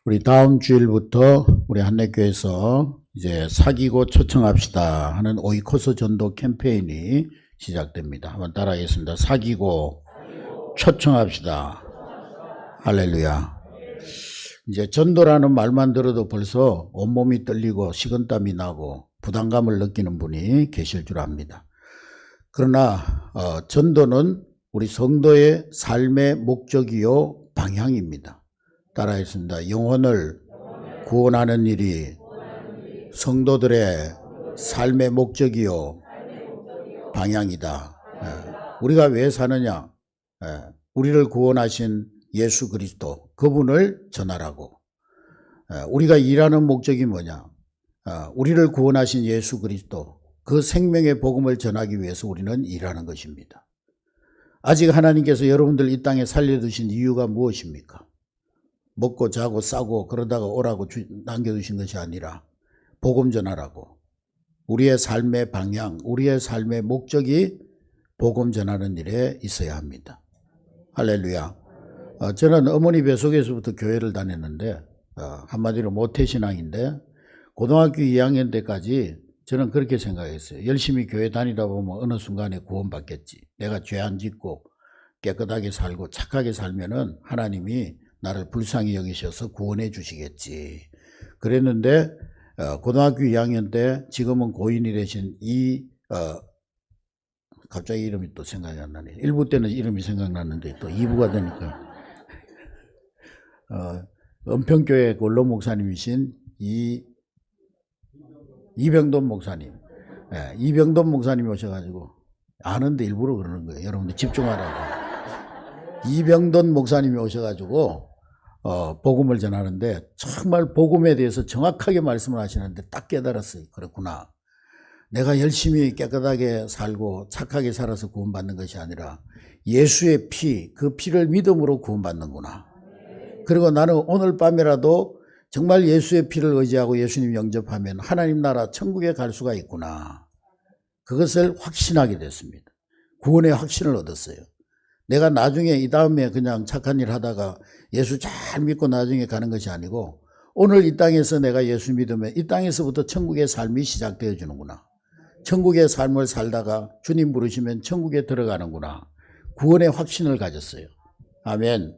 우리 다음 주일부터 우리 한례교회에서 이제 사귀고 초청합시다 하는 오이코스 전도 캠페인이 시작됩니다. 한번 따라하겠습니다. 사귀고 초청합시다. 할렐루야. 이제 전도라는 말만 들어도 벌써 온몸이 떨리고 식은땀이 나고 부담감을 느끼는 분이 계실 줄 압니다. 그러나 전도는 우리 성도의 삶의 목적이요 방향입니다. 따라했습니다. 영혼을 구원하는 일이 성도들의 삶의 목적이요 방향이다. 우리가 왜 사느냐? 우리를 구원하신 예수 그리스도 그분을 전하라고. 우리가 일하는 목적이 뭐냐? 우리를 구원하신 예수 그리스도 그 생명의 복음을 전하기 위해서 우리는 일하는 것입니다. 아직 하나님께서 여러분들 이 땅에 살려두신 이유가 무엇입니까? 먹고 자고 싸고 그러다가 오라고 남겨두신 것이 아니라 복음 전하라고. 우리의 삶의 방향, 우리의 삶의 목적이 복음 전하는 일에 있어야 합니다. 할렐루야. 저는 어머니 뱃속에서부터 교회를 다녔는데 한마디로 모태신앙인데 고등학교 2학년 때까지 저는 그렇게 생각했어요. 열심히 교회 다니다 보면 어느 순간에 구원받겠지. 내가 죄 안 짓고 깨끗하게 살고 착하게 살면은 하나님이 나를 불쌍히 여기셔서 구원해 주시겠지. 그랬는데 고등학교 2학년 때 지금은 고인이 되신 갑자기 이름이 또 생각이 안 나네. 1부 때는 이름이 생각났는데 또 2부가 되니까 은평교회 원로 목사님이신 이병돈 목사님. 이병돈 목사님이 오셔가지고 아는데 일부러 그러는 거예요. 여러분들 집중하라고. 이병돈 목사님이 오셔가지고 복음을 전하는데 정말 복음에 대해서 정확하게 말씀을 하시는데 딱 깨달았어요. 그렇구나. 내가 열심히 깨끗하게 살고 착하게 살아서 구원받는 것이 아니라 예수의 피, 그 피를 믿음으로 구원받는구나. 그리고 나는 오늘 밤이라도 정말 예수의 피를 의지하고 예수님 영접하면 하나님 나라 천국에 갈 수가 있구나. 그것을 확신하게 됐습니다. 구원의 확신을 얻었어요. 내가 나중에 이 다음에 그냥 착한 일 하다가 예수 잘 믿고 나중에 가는 것이 아니고 오늘 이 땅에서 내가 예수 믿으면 이 땅에서부터 천국의 삶이 시작되어 주는구나. 천국의 삶을 살다가 주님 부르시면 천국에 들어가는구나. 구원의 확신을 가졌어요. 아멘.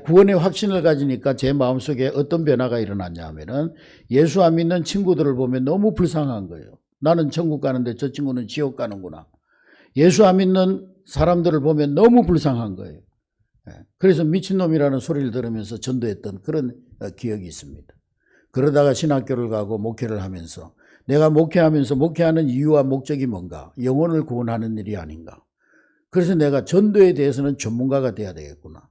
구원의 확신을 가지니까 제 마음속에 어떤 변화가 일어났냐 하면은 예수 안 믿는 친구들을 보면 너무 불쌍한 거예요. 나는 천국 가는데 저 친구는 지옥 가는구나. 예수 안 믿는 사람들을 보면 너무 불쌍한 거예요. 그래서 미친놈이라는 소리를 들으면서 전도했던 그런 기억이 있습니다. 그러다가 신학교를 가고 목회를 하면서 내가 목회하면서 목회하는 이유와 목적이 뭔가? 영혼을 구원하는 일이 아닌가? 그래서 내가 전도에 대해서는 전문가가 돼야 되겠구나.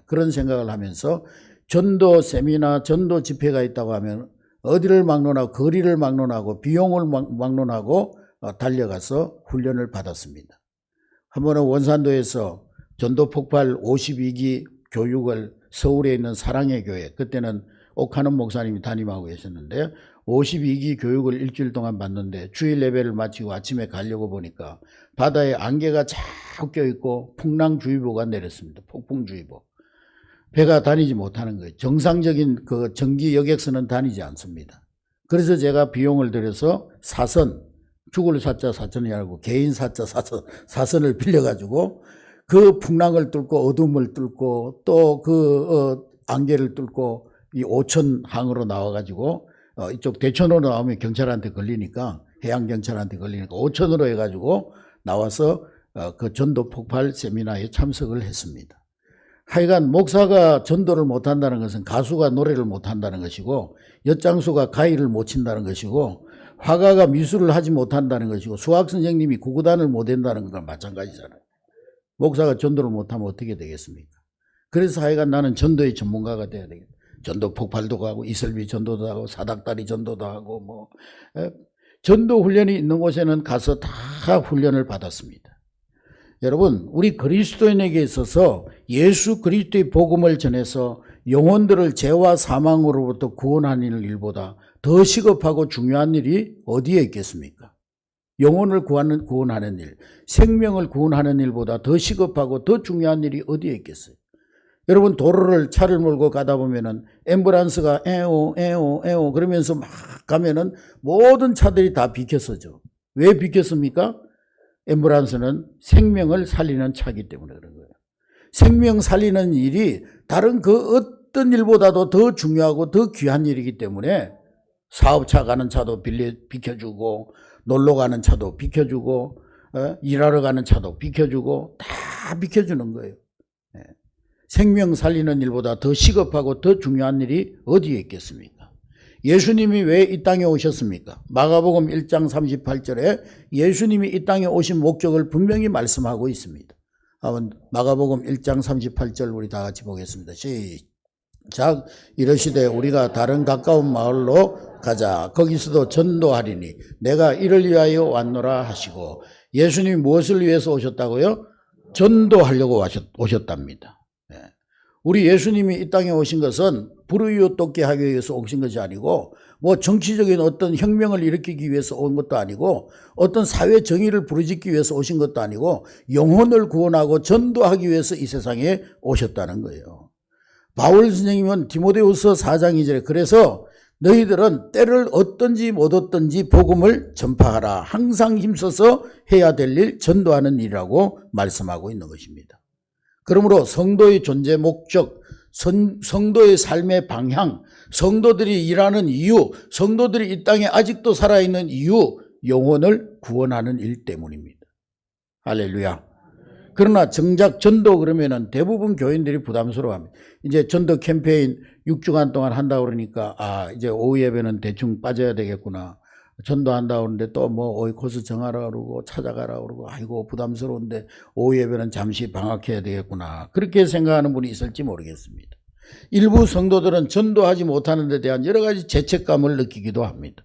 그런 생각을 하면서 전도 세미나, 전도 집회가 있다고 하면 어디를 막론하고 거리를 막론하고 비용을 막론하고 달려가서 훈련을 받았습니다. 한 번은 원산도에서 전도 폭발 52기 교육을 서울에 있는 사랑의 교회, 그때는 옥하는 목사님이 담임하고 계셨는데 52기 교육을 일주일 동안 받는데 주일 예배를 마치고 아침에 가려고 보니까 바다에 안개가 쫙 껴있고 풍랑주의보가 내렸습니다. 폭풍주의보. 배가 다니지 못하는 거예요. 정상적인 그 전기 여객선은 다니지 않습니다. 그래서 제가 비용을 들여서 사선, 죽을 사자 사천이 아니고 개인 사자 사선을 빌려가지고 그 풍랑을 뚫고 어둠을 뚫고 또 그 안개를 뚫고 이 오천항으로 나와가지고 이쪽 대천으로 나오면 경찰한테 걸리니까 해양경찰한테 걸리니까 오천으로 해가지고 나와서 그 전도 폭발 세미나에 참석을 했습니다. 하여간 목사가 전도를 못한다는 것은 가수가 노래를 못한다는 것이고 엿장수가 가위를 못 친다는 것이고 화가가 미술을 하지 못한다는 것이고 수학선생님이 구구단을 못 한다는 것과 마찬가지잖아요. 목사가 전도를 못하면 어떻게 되겠습니까? 그래서 하여간 나는 전도의 전문가가 돼야 되겠다. 전도 폭발도 하고 이슬비 전도도 하고 사닥다리 전도도 하고 전도 훈련이 있는 곳에는 가서 다 훈련을 받았습니다. 여러분, 우리 그리스도인에게 있어서 예수 그리스도의 복음을 전해서 영혼들을 죄와 사망으로부터 구원하는 일보다 더 시급하고 중요한 일이 어디에 있겠습니까? 영혼을 구원하는 일, 생명을 구원하는 일보다 더 시급하고 더 중요한 일이 어디에 있겠어요? 여러분 도로를 차를 몰고 가다 보면은 앰뷸런스가 에오 에오 에오 그러면서 막 가면은 모든 차들이 다 비켰어죠. 왜 비켰습니까? 앰뷸런스는 생명을 살리는 차이기 때문에 그런 거예요. 생명 살리는 일이 다른 그 어떤 일보다도 더 중요하고 더 귀한 일이기 때문에 사업차 가는 차도 비켜주고 놀러 가는 차도 비켜주고 일하러 가는 차도 비켜주고 다 비켜주는 거예요. 생명 살리는 일보다 더 시급하고 더 중요한 일이 어디에 있겠습니까? 예수님이 왜 이 땅에 오셨습니까? 마가복음 1장 38절에 예수님이 이 땅에 오신 목적을 분명히 말씀하고 있습니다. 한번 마가복음 1장 38절 우리 다 같이 보겠습니다. 시작. 이르시되 우리가 다른 가까운 마을로 가자. 거기서도 전도하리니 내가 이를 위하여 왔노라 하시고, 예수님이 무엇을 위해서 오셨다고요? 전도하려고 오셨답니다. 우리 예수님이 이 땅에 오신 것은 불의유 돋게 하기 위해서 오신 것이 아니고 뭐 정치적인 어떤 혁명을 일으키기 위해서 온 것도 아니고 어떤 사회 정의를 부르짖기 위해서 오신 것도 아니고 영혼을 구원하고 전도하기 위해서 이 세상에 오셨다는 거예요. 바울 선생님은 디모데후서 4장 2절에 그래서 너희들은 때를 얻든지 못 얻든지 복음을 전파하라. 항상 힘써서 해야 될 일 전도하는 일이라고 말씀하고 있는 것입니다. 그러므로 성도의 존재 목적, 성도의 삶의 방향, 성도들이 일하는 이유, 성도들이 이 땅에 아직도 살아있는 이유, 영혼을 구원하는 일 때문입니다. 할렐루야. 그러나 정작 전도 그러면은 대부분 교인들이 부담스러워합니다. 이제 전도 캠페인 6주간 동안 한다고 그러니까 이제 오후 예배는 대충 빠져야 되겠구나. 전도한다고 그러는데 또 뭐 코스 정하라 그러고 찾아가라 그러고 아이고 부담스러운데 오후 예배는 잠시 방학해야 되겠구나. 그렇게 생각하는 분이 있을지 모르겠습니다. 일부 성도들은 전도하지 못하는 데 대한 여러 가지 죄책감을 느끼기도 합니다.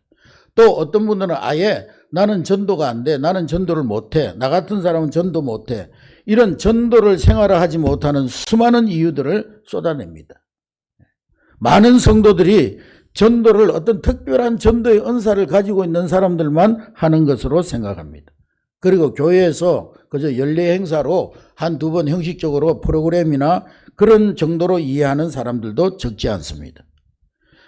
또 어떤 분들은 아예 나는 전도가 안 돼. 나는 전도를 못해. 나 같은 사람은 전도 못해. 이런 전도를 생활화하지 못하는 수많은 이유들을 쏟아냅니다. 많은 성도들이 전도를 어떤 특별한 전도의 은사를 가지고 있는 사람들만 하는 것으로 생각합니다. 그리고 교회에서 그저 연례 행사로 한두 번 형식적으로 프로그램이나 그런 정도로 이해하는 사람들도 적지 않습니다.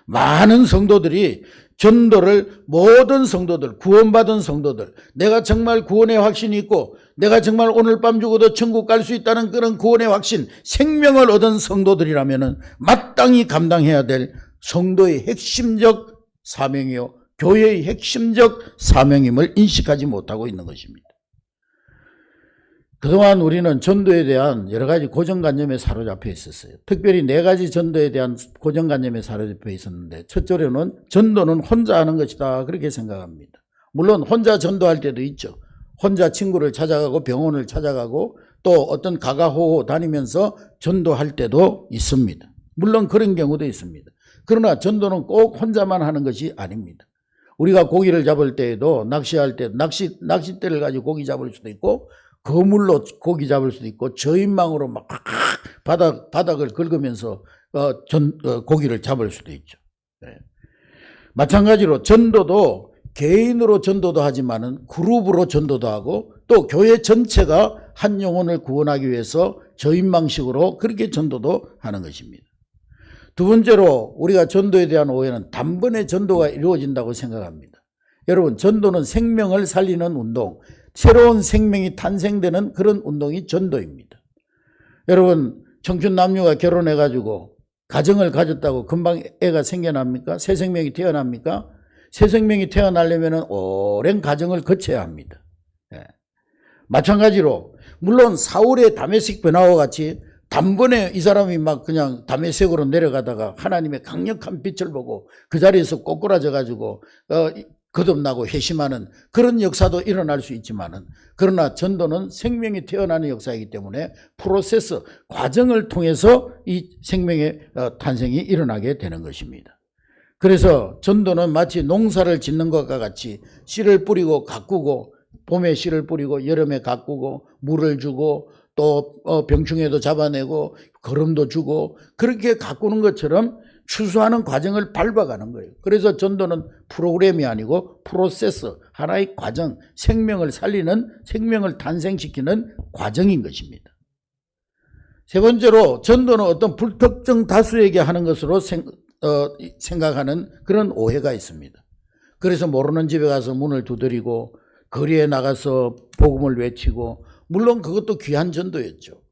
많은 성도들이 전도를 모든 성도들, 구원받은 성도들, 내가 정말 구원의 확신이 있고 내가 정말 오늘 밤 죽어도 천국 갈 수 있다는 그런 구원의 확신, 생명을 얻은 성도들이라면 마땅히 감당해야 될 성도의 핵심적 사명이요 교회의 핵심적 사명임을 인식하지 못하고 있는 것입니다. 그동안 우리는 전도에 대한 여러 가지 고정관념에 사로잡혀 있었어요. 특별히 네 가지 전도에 대한 고정관념에 사로잡혀 있었는데, 첫째로는 전도는 혼자 하는 것이다 그렇게 생각합니다. 물론 혼자 전도할 때도 있죠. 혼자 친구를 찾아가고 병원을 찾아가고 또 어떤 가가호호 다니면서 전도할 때도 있습니다. 물론 그런 경우도 있습니다. 그러나 전도는 꼭 혼자만 하는 것이 아닙니다. 우리가 고기를 잡을 때에도 낚시할 때 낚싯대를 가지고 고기 잡을 수도 있고 거물로 고기 잡을 수도 있고 저인망으로 막 바닥을 긁으면서 고기를 잡을 수도 있죠. 마찬가지로 전도도 개인으로 전도도 하지만은 그룹으로 전도도 하고 또 교회 전체가 한 영혼을 구원하기 위해서 저인망식으로 그렇게 전도도 하는 것입니다. 두 번째로 우리가 전도에 대한 오해는 단번에 전도가 이루어진다고 생각합니다. 여러분, 전도는 생명을 살리는 운동, 새로운 생명이 탄생되는 그런 운동이 전도입니다. 여러분, 청춘 남녀가 결혼해가지고 가정을 가졌다고 금방 애가 생겨납니까? 새 생명이 태어납니까? 새 생명이 태어나려면 오랜 가정을 거쳐야 합니다. 마찬가지로 물론 사울의 다메섹 변화와 같이 단번에 이 사람이 막 그냥 다메섹으로 내려가다가 하나님의 강력한 빛을 보고 그 자리에서 꼬꾸라져 가지고 거듭나고 회심하는 그런 역사도 일어날 수 있지만은, 그러나 전도는 생명이 태어나는 역사이기 때문에 프로세스, 과정을 통해서 이 생명의 탄생이 일어나게 되는 것입니다. 그래서 전도는 마치 농사를 짓는 것과 같이 씨를 뿌리고 가꾸고, 봄에 씨를 뿌리고 여름에 가꾸고 물을 주고 또 병충해도 잡아내고 거름도 주고 그렇게 가꾸는 것처럼 추수하는 과정을 밟아가는 거예요. 그래서 전도는 프로그램이 아니고 프로세스, 하나의 과정, 생명을 살리는, 생명을 탄생시키는 과정인 것입니다. 세 번째로 전도는 어떤 불특정 다수에게 하는 것으로 생각하는 그런 오해가 있습니다. 그래서 모르는 집에 가서 문을 두드리고 거리에 나가서 복음을 외치고, 물론 그것도 귀한 전도였죠.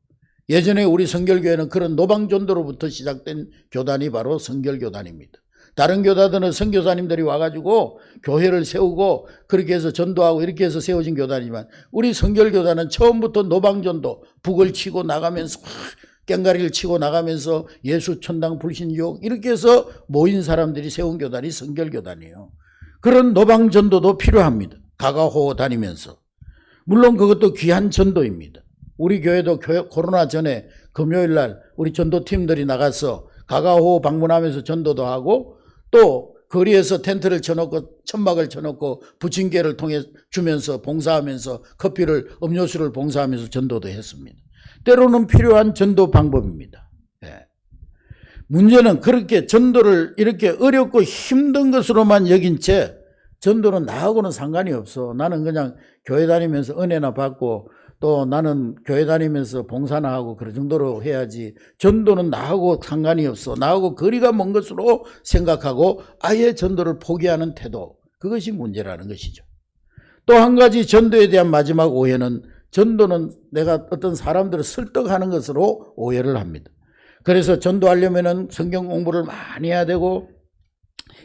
예전에 우리 성결교회는 그런 노방전도로부터 시작된 교단이 바로 성결교단입니다. 다른 교단들은 선교사님들이 와가지고 교회를 세우고 그렇게 해서 전도하고 이렇게 해서 세워진 교단이지만, 우리 성결교단은 처음부터 노방전도, 북을 치고 나가면서 깽가리를 치고 나가면서 예수 천당 불신 유혹 이렇게 해서 모인 사람들이 세운 교단이 성결교단이에요. 그런 노방전도도 필요합니다. 가가호호 다니면서. 물론 그것도 귀한 전도입니다. 우리 교회도 코로나 전에 금요일날 우리 전도팀들이 나가서 가가호호 방문하면서 전도도 하고, 또 거리에서 텐트를 쳐놓고 천막을 쳐놓고 부침개를 통해 주면서 봉사하면서 커피를, 음료수를 봉사하면서 전도도 했습니다. 때로는 필요한 전도 방법입니다. 예. 문제는 그렇게 전도를 이렇게 어렵고 힘든 것으로만 여긴 채 전도는 나하고는 상관이 없어. 나는 그냥 교회 다니면서 은혜나 받고 또 나는 교회 다니면서 봉사나 하고 그런 정도로 해야지, 전도는 나하고 상관이 없어, 나하고 거리가 먼 것으로 생각하고 아예 전도를 포기하는 태도, 그것이 문제라는 것이죠. 또 한 가지 전도에 대한 마지막 오해는, 전도는 내가 어떤 사람들을 설득하는 것으로 오해를 합니다. 그래서 전도하려면 성경 공부를 많이 해야 되고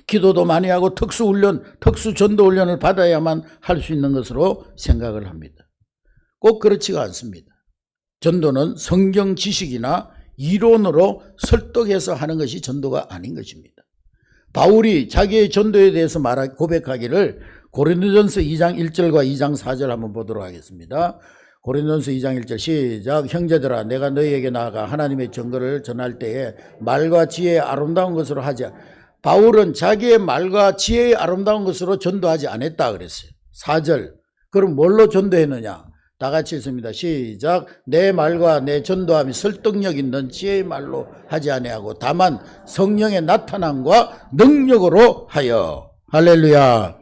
기도도 많이 하고 특수훈련, 특수전도훈련을 받아야만 할 수 있는 것으로 생각을 합니다. 꼭 그렇지가 않습니다. 전도는 성경 지식이나 이론으로 설득해서 하는 것이 전도가 아닌 것입니다. 바울이 자기의 전도에 대해서 고백하기를 고린도전서 2장 1절과 2장 4절 한번 보도록 하겠습니다. 고린도전서 2장 1절 시작. 형제들아, 내가 너희에게 나아가 하나님의 증거를 전할 때에 말과 지혜의 아름다운 것으로 하지, 바울은 자기의 말과 지혜의 아름다운 것으로 전도하지 않았다 그랬어요. 4절. 그럼 뭘로 전도했느냐? 다 같이 읽습니다. 시작. 내 말과 내 전도함이 설득력 있는 지혜의 말로 하지 아니하고 다만 성령의 나타남과 능력으로 하여. 할렐루야.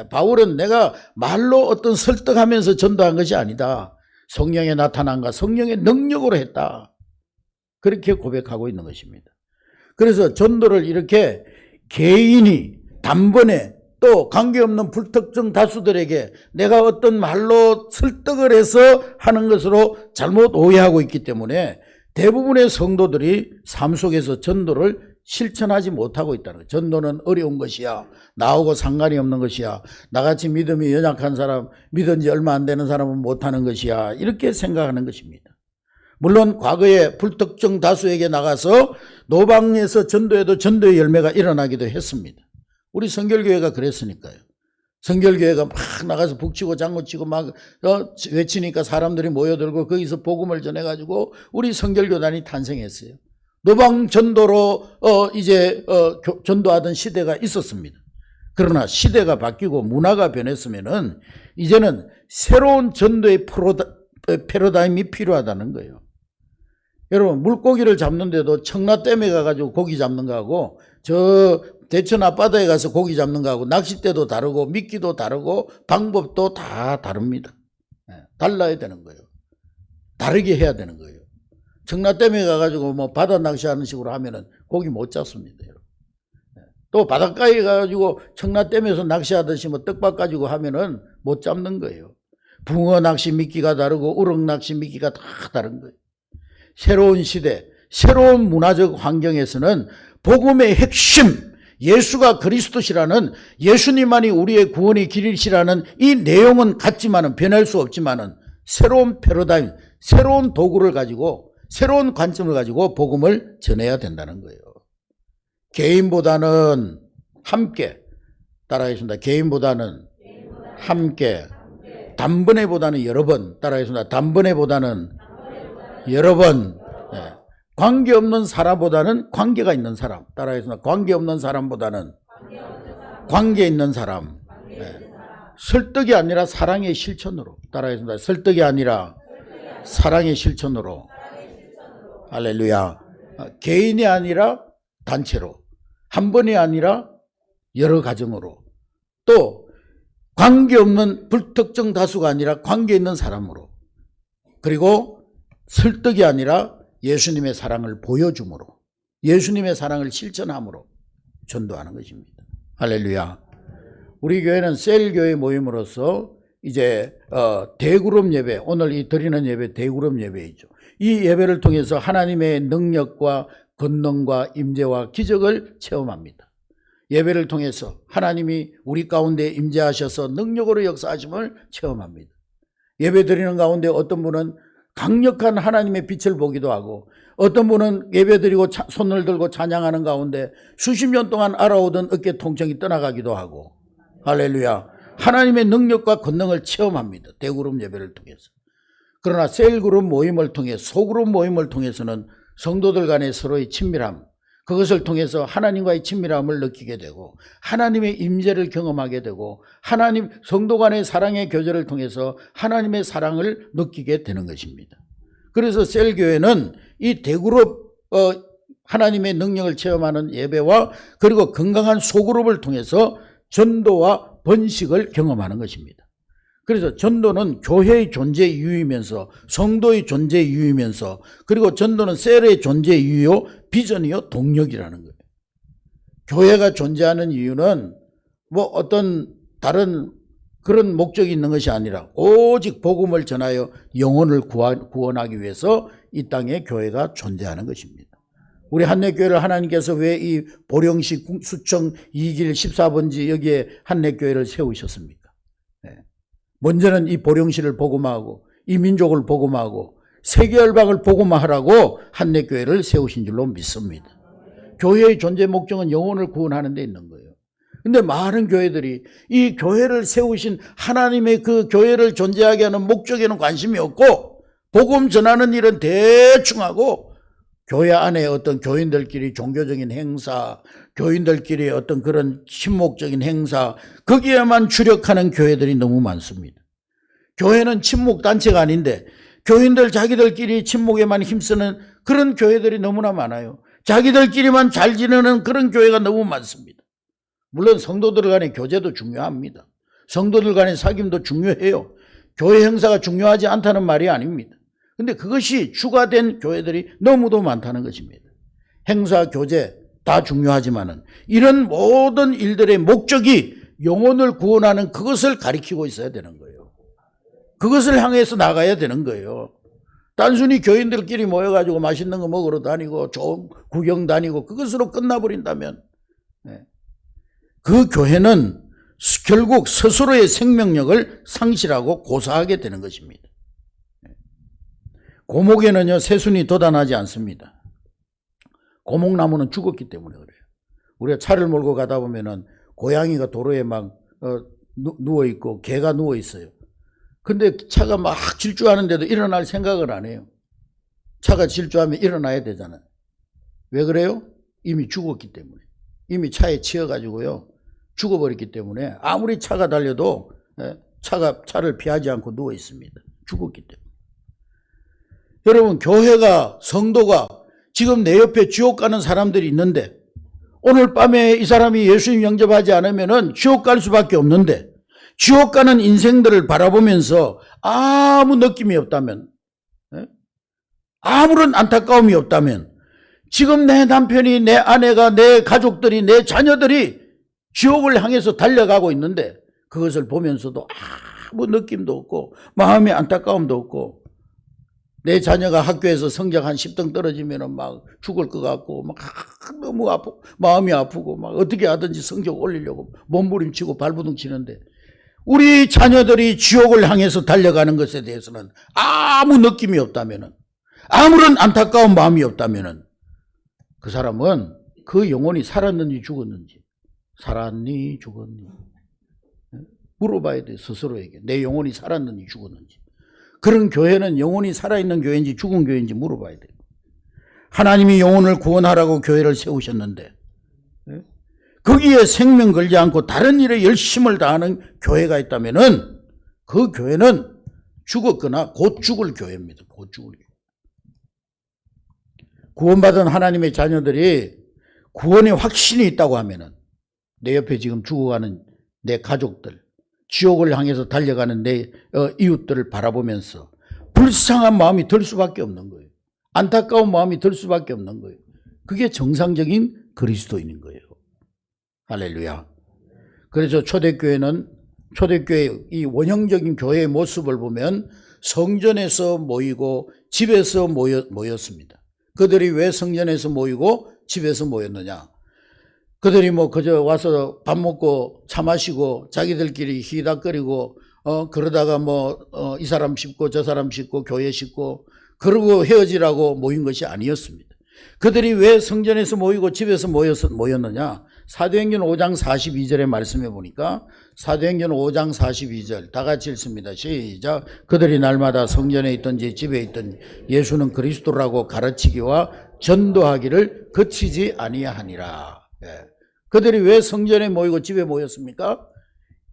바울은 내가 말로 어떤 설득하면서 전도한 것이 아니다. 성령의 나타남과 성령의 능력으로 했다. 그렇게 고백하고 있는 것입니다. 그래서 전도를 이렇게 개인이 단번에 또 관계없는 불특정 다수들에게 내가 어떤 말로 설득을 해서 하는 것으로 잘못 오해하고 있기 때문에 대부분의 성도들이 삶 속에서 전도를 실천하지 못하고 있다는 거예요. 전도는 어려운 것이야, 나하고 상관이 없는 것이야, 나같이 믿음이 연약한 사람, 믿은 지 얼마 안 되는 사람은 못하는 것이야, 이렇게 생각하는 것입니다. 물론 과거에 불특정 다수에게 나가서 노방에서 전도해도 전도의 열매가 일어나기도 했습니다. 우리 성결교회가 그랬으니까요. 성결교회가 막 나가서 북치고 장구치고 막 외치니까 사람들이 모여들고 거기서 복음을 전해가지고 우리 성결교단이 탄생했어요. 노방 전도로 전도하던 시대가 있었습니다. 그러나 시대가 바뀌고 문화가 변했으면은 이제는 새로운 전도의 패러다임이 필요하다는 거예요. 여러분, 물고기를 잡는데도 청라댐에 가가지고 고기 잡는 거하고 저 대천 앞바다에 가서 고기 잡는 거하고 낚싯대도 다르고 미끼도 다르고 방법도 다 다릅니다. 달라야 되는 거예요. 다르게 해야 되는 거예요. 청라댐에 가가지고 뭐 바다 낚시하는 식으로 하면은 고기 못 잡습니다. 또 바닷가에 가가지고 청라댐에서 낚시하듯이 뭐 떡밥 가지고 하면은 못 잡는 거예요. 붕어 낚시 미끼가 다르고 우럭 낚시 미끼가 다 다른 거예요. 새로운 시대, 새로운 문화적 환경에서는 복음의 핵심, 예수가 그리스도시라는, 예수님만이 우리의 구원의 길이시라는 이 내용은 같지만은, 변할 수 없지만은 새로운 패러다임, 새로운 도구를 가지고, 새로운 관점을 가지고 복음을 전해야 된다는 거예요. 개인보다는 함께, 따라하겠습니다. 개인보다는 함께, 단번에보다는 여러 번, 따라하겠습니다. 단번에보다는 여러 번. 관계없는 사람보다는 관계가 있는 사람, 따라해서 관계없는 사람보다는 관계 있는 사람. 설득이 아니라 사랑의 실천으로, 따라해서 설득이 아니라 사랑의 실천으로. 할렐루야. 개인이 아니라 단체로, 한 번이 아니라 여러 가정으로, 또 관계없는 불특정 다수가 아니라 관계 있는 사람으로, 그리고 설득이 아니라 예수님의 사랑을 보여줌으로, 예수님의 사랑을 실천함으로 전도하는 것입니다. 할렐루야. 우리 교회는 셀교회 모임으로서 이제 대그룹 예배, 오늘 이 드리는 예배 대그룹 예배이죠. 이 예배를 통해서 하나님의 능력과 권능과 임재와 기적을 체험합니다. 예배를 통해서 하나님이 우리 가운데 임재하셔서 능력으로 역사하심을 체험합니다. 예배 드리는 가운데 어떤 분은 강력한 하나님의 빛을 보기도 하고, 어떤 분은 예배 드리고 손을 들고 찬양하는 가운데 수십 년 동안 알아오던 어깨 통증이 떠나가기도 하고, 할렐루야, 하나님의 능력과 권능을 체험합니다. 대그룹 예배를 통해서. 그러나 셀그룹 모임을 통해, 소그룹 모임을 통해서는 성도들 간의 서로의 친밀함, 그것을 통해서 하나님과의 친밀함을 느끼게 되고 하나님의 임재를 경험하게 되고 하나님 성도 간의 사랑의 교제를 통해서 하나님의 사랑을 느끼게 되는 것입니다. 그래서 셀교회는 이 대그룹 하나님의 능력을 체험하는 예배와 그리고 건강한 소그룹을 통해서 전도와 번식을 경험하는 것입니다. 그래서 전도는 교회의 존재 이유이면서 성도의 존재 이유이면서 그리고 전도는 셀의 존재 이유요 비전이요 동력이라는 거예요. 교회가 존재하는 이유는 뭐 어떤 다른 그런 목적이 있는 것이 아니라 오직 복음을 전하여 영혼을 구원하기 위해서 이 땅에 교회가 존재하는 것입니다. 우리 한내교회를 하나님께서 왜 이 보령시 수청 2길 14번지 여기에 한내교회를 세우셨습니까? 네. 먼저는 이 보령시를 복음하고 이 민족을 복음하고 세계 열방을 복음하라고 한내교회를 세우신 줄로 믿습니다. 교회의 존재 목적은 영혼을 구원하는 데 있는 거예요. 근데 많은 교회들이 이 교회를 세우신 하나님의 그 교회를 존재하게 하는 목적에는 관심이 없고 복음 전하는 일은 대충 하고 교회 안에 어떤 교인들끼리 종교적인 행사, 교인들끼리 어떤 그런 친목적인 행사, 거기에만 주력하는 교회들이 너무 많습니다. 교회는 친목단체가 아닌데 교인들 자기들끼리 친목에만 힘쓰는 그런 교회들이 너무나 많아요. 자기들끼리만 잘 지내는 그런 교회가 너무 많습니다. 물론 성도들 간의 교제도 중요합니다. 성도들 간의 사귐도 중요해요. 교회 행사가 중요하지 않다는 말이 아닙니다. 근데 그것이 추가된 교회들이 너무도 많다는 것입니다. 행사, 교제 다 중요하지만은 이런 모든 일들의 목적이 영혼을 구원하는 그것을 가리키고 있어야 되는 거예요. 그것을 향해서 나가야 되는 거예요. 단순히 교인들끼리 모여가지고 맛있는 거 먹으러 다니고 좋은 구경 다니고 그것으로 끝나버린다면 그 교회는 결국 스스로의 생명력을 상실하고 고사하게 되는 것입니다. 고목에는요 새순이 돋아나지 않습니다. 고목나무는 죽었기 때문에 그래요. 우리가 차를 몰고 가다 보면은 고양이가 도로에 막 누워 있고 개가 누워 있어요. 근데 차가 막 질주하는데도 일어날 생각을 안 해요. 차가 질주하면 일어나야 되잖아요. 왜 그래요? 이미 죽었기 때문에. 이미 차에 치여가지고요 죽어버렸기 때문에 아무리 차가 달려도 차를 피하지 않고 누워 있습니다. 죽었기 때문에. 여러분, 교회가, 성도가 지금 내 옆에 지옥 가는 사람들이 있는데 오늘 밤에 이 사람이 예수님 영접하지 않으면 지옥 갈 수밖에 없는데 지옥 가는 인생들을 바라보면서 아무 느낌이 없다면, 아무런 안타까움이 없다면, 지금 내 남편이, 내 아내가, 내 가족들이, 내 자녀들이 지옥을 향해서 달려가고 있는데 그것을 보면서도 아무 느낌도 없고 마음의 안타까움도 없고 내 자녀가 학교에서 성적 한 10등 떨어지면 막 죽을 것 같고 막 너무 아프고 마음이 아프고 막 어떻게 하든지 성적 올리려고 몸부림치고 발부둥 치는데 우리 자녀들이 지옥을 향해서 달려가는 것에 대해서는 아무 느낌이 없다면, 아무런 안타까운 마음이 없다면 그 사람은 그 영혼이 살았는지 죽었는지, 살았니 죽었니 물어봐야 돼. 스스로에게 내 영혼이 살았는지 죽었는지. 그런 교회는 영혼이 살아있는 교회인지 죽은 교회인지 물어봐야 돼요. 하나님이 영혼을 구원하라고 교회를 세우셨는데 거기에 생명 걸지 않고 다른 일에 열심을 다하는 교회가 있다면 그 교회는 죽었거나 곧 죽을 교회입니다. 곧 죽을 교회. 구원받은 하나님의 자녀들이 구원의 확신이 있다고 하면 내 옆에 지금 죽어가는 내 가족들, 지옥을 향해서 달려가는 내 이웃들을 바라보면서 불쌍한 마음이 들 수밖에 없는 거예요. 안타까운 마음이 들 수밖에 없는 거예요. 그게 정상적인 그리스도인인 거예요. 할렐루야. 그래서 초대교회 이 원형적인 교회의 모습을 보면 성전에서 모이고 집에서 모였습니다. 그들이 왜 성전에서 모이고 집에서 모였느냐? 그들이 뭐 그저 와서 밥 먹고 차 마시고 자기들끼리 희닥거리고 그러다가 이 사람 씹고 저 사람 씹고 교회 씹고 그러고 헤어지라고 모인 것이 아니었습니다. 그들이 왜 성전에서 모이고 집에서 모였느냐? 사도행전 5장 42절에 말씀해 보니까 사도행전 5장 42절 다 같이 읽습니다. 시작. 그들이 날마다 성전에 있든지 집에 있든지 예수는 그리스도라고 가르치기와 전도하기를 그치지 아니하니라. 예. 그들이 왜 성전에 모이고 집에 모였습니까?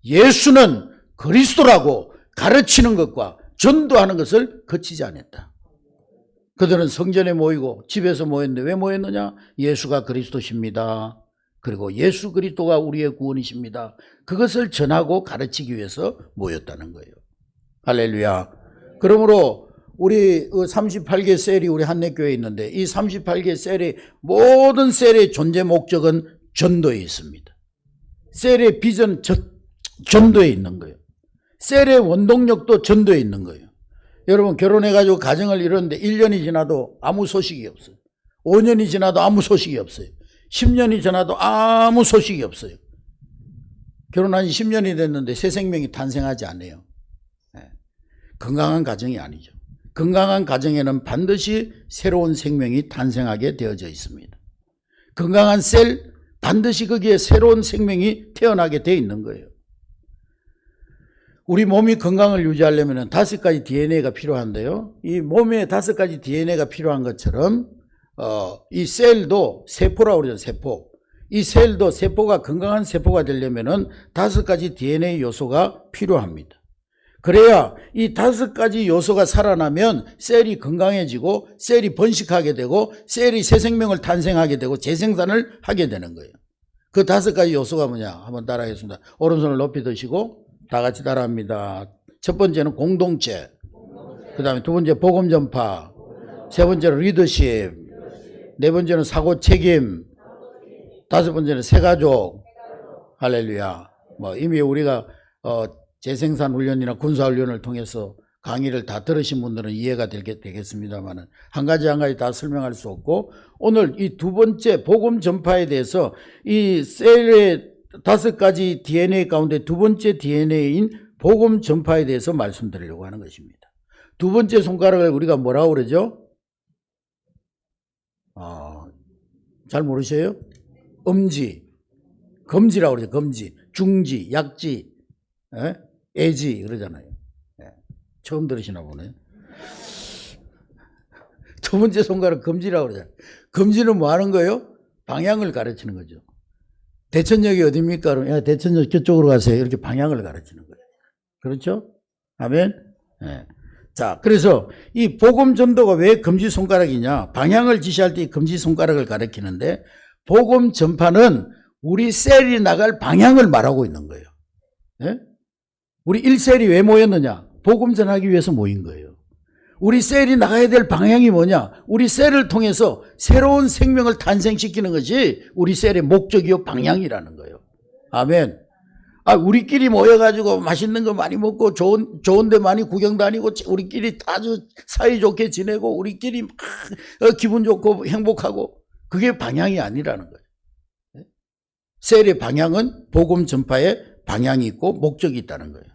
예수는 그리스도라고 가르치는 것과 전도하는 것을 그치지 않았다. 그들은 성전에 모이고 집에서 모였는데 왜 모였느냐? 예수가 그리스도십니다. 그리고 예수 그리스도가 우리의 구원이십니다. 그것을 전하고 가르치기 위해서 모였다는 거예요. 할렐루야. 그러므로 우리 38개 셀이 우리 한내교회에 있는데 이 38개 셀의 모든 셀의 존재 목적은 전도에 있습니다. 셀의 비전 전도에 있는 거예요. 셀의 원동력도 전도에 있는 거예요. 여러분 결혼해가지고 가정을 이뤘는데 1년이 지나도 아무 소식이 없어요. 5년이 지나도 아무 소식이 없어요. 10년이 지나도 아무 소식이 없어요. 결혼한 지 10년이 됐는데 새 생명이 탄생하지 않아요. 건강한 가정이 아니죠. 건강한 가정에는 반드시 새로운 생명이 탄생하게 되어져 있습니다. 건강한 셀, 반드시 거기에 새로운 생명이 태어나게 되어 있는 거예요. 우리 몸이 건강을 유지하려면 5가지 DNA가 필요한데요. 이 몸에 5가지 DNA가 필요한 것처럼 이 셀도 세포라고 그러죠. 세포. 이 셀도 세포가 건강한 세포가 되려면 5가지 DNA 요소가 필요합니다. 그래야 이 5가지 요소가 살아나면 셀이 건강해지고 셀이 번식하게 되고 셀이 새 생명을 탄생하게 되고 재생산을 하게 되는 거예요. 그 5가지 요소가 뭐냐? 한번 따라하겠습니다. 오른손을 높이 드시고 다 같이 따라합니다. 첫 번째는 공동체, 그 다음에 두 번째 복음 전파, 세 번째는 리더십, 네 번째는 사고 책임, 5번째는 새가족. 할렐루야. 이미 우리가 재생산 훈련이나 군사 훈련을 통해서 강의를 다 들으신 분들은 이해가 되겠습니다만 한 가지 다 설명할 수 없고 오늘 이 두 번째 복음 전파에 대해서 이 셀의 5가지 DNA 가운데 두 번째 DNA인 복음 전파에 대해서 말씀드리려고 하는 것입니다. 두 번째 손가락을 우리가 뭐라고 그러죠? 잘 모르세요? 엄지, 검지라고 그러죠. 검지, 중지, 약지, 애지 그러잖아요. 처음 들으시나 보네. 두 번째 손가락 검지라고 그러잖아요. 검지는 뭐 하는 거예요? 방향을 가르치는 거죠. 대천역이 어디입니까? 그럼 야, 대천역 저쪽으로 가세요. 이렇게 방향을 가르치는 거예요. 그렇죠? 아멘? 네. 자, 그래서 이 복음 전도가 왜 검지손가락이냐? 방향을 지시할 때 이 검지손가락을 가리키는데 복음 전파는 우리 셀이 나갈 방향을 말하고 있는 거예요. 네? 우리 1셀이 왜 모였느냐? 복음 전하기 위해서 모인 거예요. 우리 셀이 나가야 될 방향이 뭐냐? 우리 셀을 통해서 새로운 생명을 탄생시키는 것이 우리 셀의 목적이요 방향이라는 거예요. 아멘. 우리끼리 모여가지고 맛있는 거 많이 먹고 좋은 데 많이 구경 다니고 우리끼리 아주 사이좋게 지내고 우리끼리 막 기분 좋고 행복하고 그게 방향이 아니라는 거예요. 셀의 방향은 복음 전파의 방향이 있고 목적이 있다는 거예요.